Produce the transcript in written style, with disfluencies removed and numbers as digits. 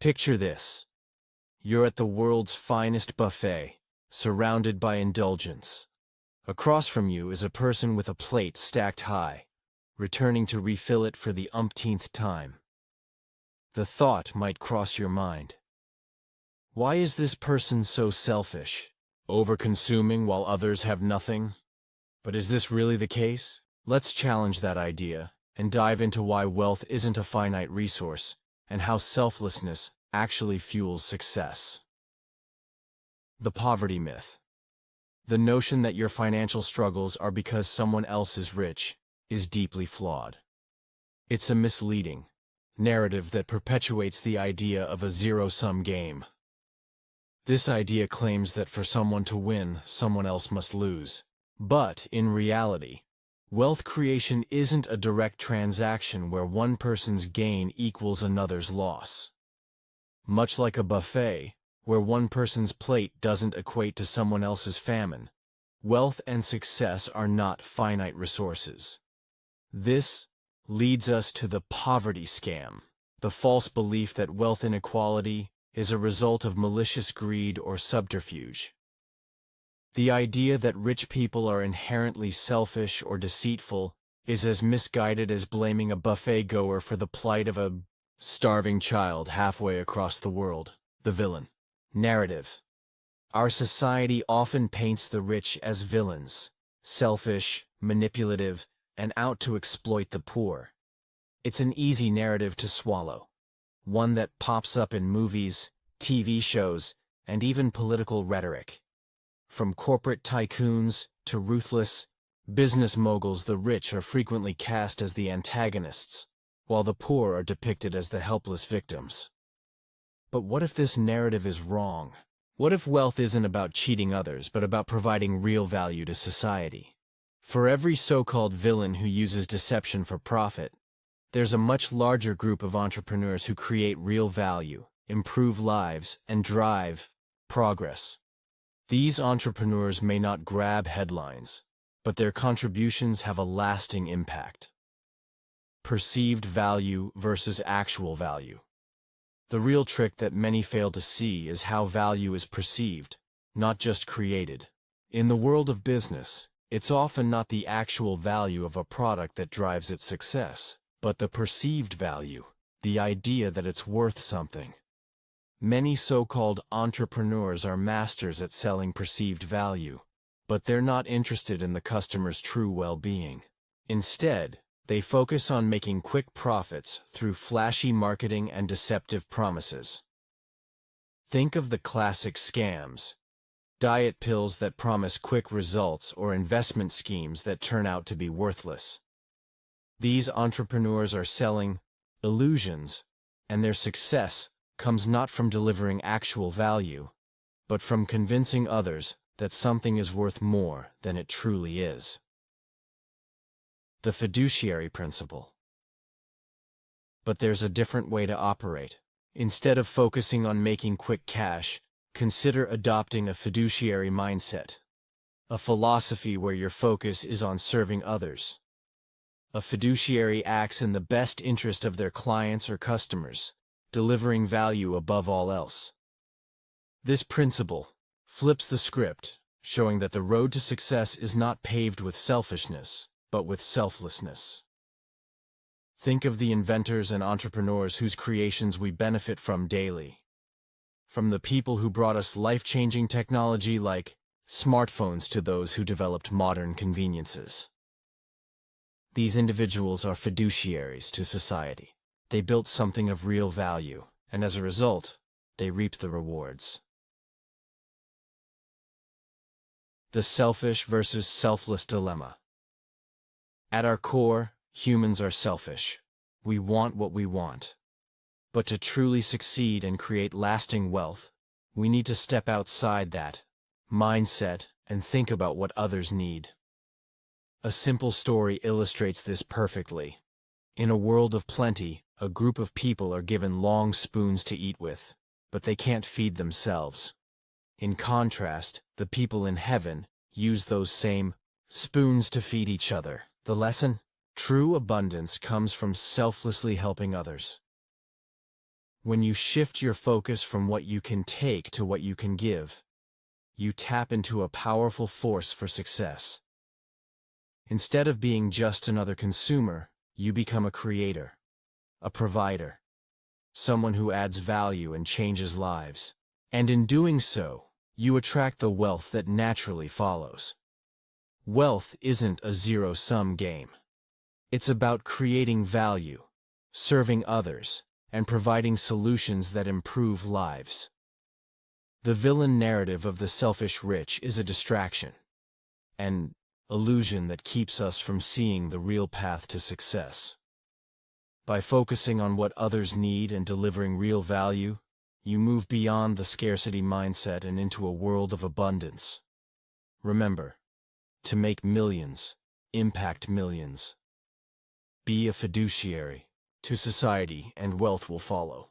Picture this. You're at the world's finest buffet, surrounded by indulgence. Across from you is a person with a plate stacked high, returning to refill it for the umpteenth time. The thought might cross your mind. Why is this person so selfish, over-consuming while others have nothing? But is this really the case? Let's challenge that idea and dive into why wealth isn't a finite resource and how selflessness actually fuels success. The poverty myth. The notion that your financial struggles are because someone else is rich is deeply flawed. It's a misleading narrative that perpetuates the idea of a zero-sum game. This idea claims that for someone to win, someone else must lose. But, in reality, wealth creation isn't a direct transaction where one person's gain equals another's loss. Much like a buffet, where one person's plate doesn't equate to someone else's famine, wealth and success are not finite resources. This leads us to the poverty scam, the false belief that wealth inequality is a result of malicious greed or subterfuge. The idea that rich people are inherently selfish or deceitful is as misguided as blaming a buffet goer for the plight of a starving child halfway across the world. The villain narrative. Our society often paints the rich as villains, selfish, manipulative, and out to exploit the poor. It's an easy narrative to swallow, one that pops up in movies, TV shows, and even political rhetoric. From corporate tycoons to ruthless business moguls, the rich are frequently cast as the antagonists, while the poor are depicted as the helpless victims. But what if this narrative is wrong? What if wealth isn't about cheating others, but about providing real value to society? For every so-called villain who uses deception for profit, there's a much larger group of entrepreneurs who create real value, improve lives, and drive progress. These entrepreneurs may not grab headlines, but their contributions have a lasting impact. Perceived value versus actual value. The real trick that many fail to see is how value is perceived, not just created. In the world of business, it's often not the actual value of a product that drives its success, but the perceived value, the idea that it's worth something. Many so-called entrepreneurs are masters at selling perceived value, but they're not interested in the customer's true well-being. Instead, they focus on making quick profits through flashy marketing and deceptive promises. Think of the classic scams: diet pills that promise quick results or investment schemes that turn out to be worthless. These entrepreneurs are selling illusions, and their success comes not from delivering actual value, but from convincing others that something is worth more than it truly is. The fiduciary principle. But there's a different way to operate. Instead of focusing on making quick cash, consider adopting a fiduciary mindset, a philosophy where your focus is on serving others. A fiduciary acts in the best interest of their clients or customers, delivering value above all else. This principle flips the script, showing that the road to success is not paved with selfishness, but with selflessness. Think of the inventors and entrepreneurs whose creations we benefit from daily. From the people who brought us life-changing technology like smartphones to those who developed modern conveniences. These individuals are fiduciaries to society. They built something of real value, and as a result, they reap the rewards. The selfish versus selfless dilemma. At our core, humans are selfish. We want what we want. But to truly succeed and create lasting wealth, we need to step outside that mindset and think about what others need. A simple story illustrates this perfectly. In a world of plenty, a group of people are given long spoons to eat with, but they can't feed themselves. In contrast, the people in heaven use those same spoons to feed each other. The lesson? True abundance comes from selflessly helping others. When you shift your focus from what you can take to what you can give, you tap into a powerful force for success. Instead of being just another consumer, you become a creator, a provider, someone who adds value and changes lives. And in doing so, you attract the wealth that naturally follows. Wealth isn't a zero-sum game. It's about creating value, serving others, and providing solutions that improve lives. The villain narrative of the selfish rich is a distraction, an illusion that keeps us from seeing the real path to success. By focusing on what others need and delivering real value, you move beyond the scarcity mindset and into a world of abundance. Remember, to make millions, impact millions. Be a fiduciary to society, and wealth will follow.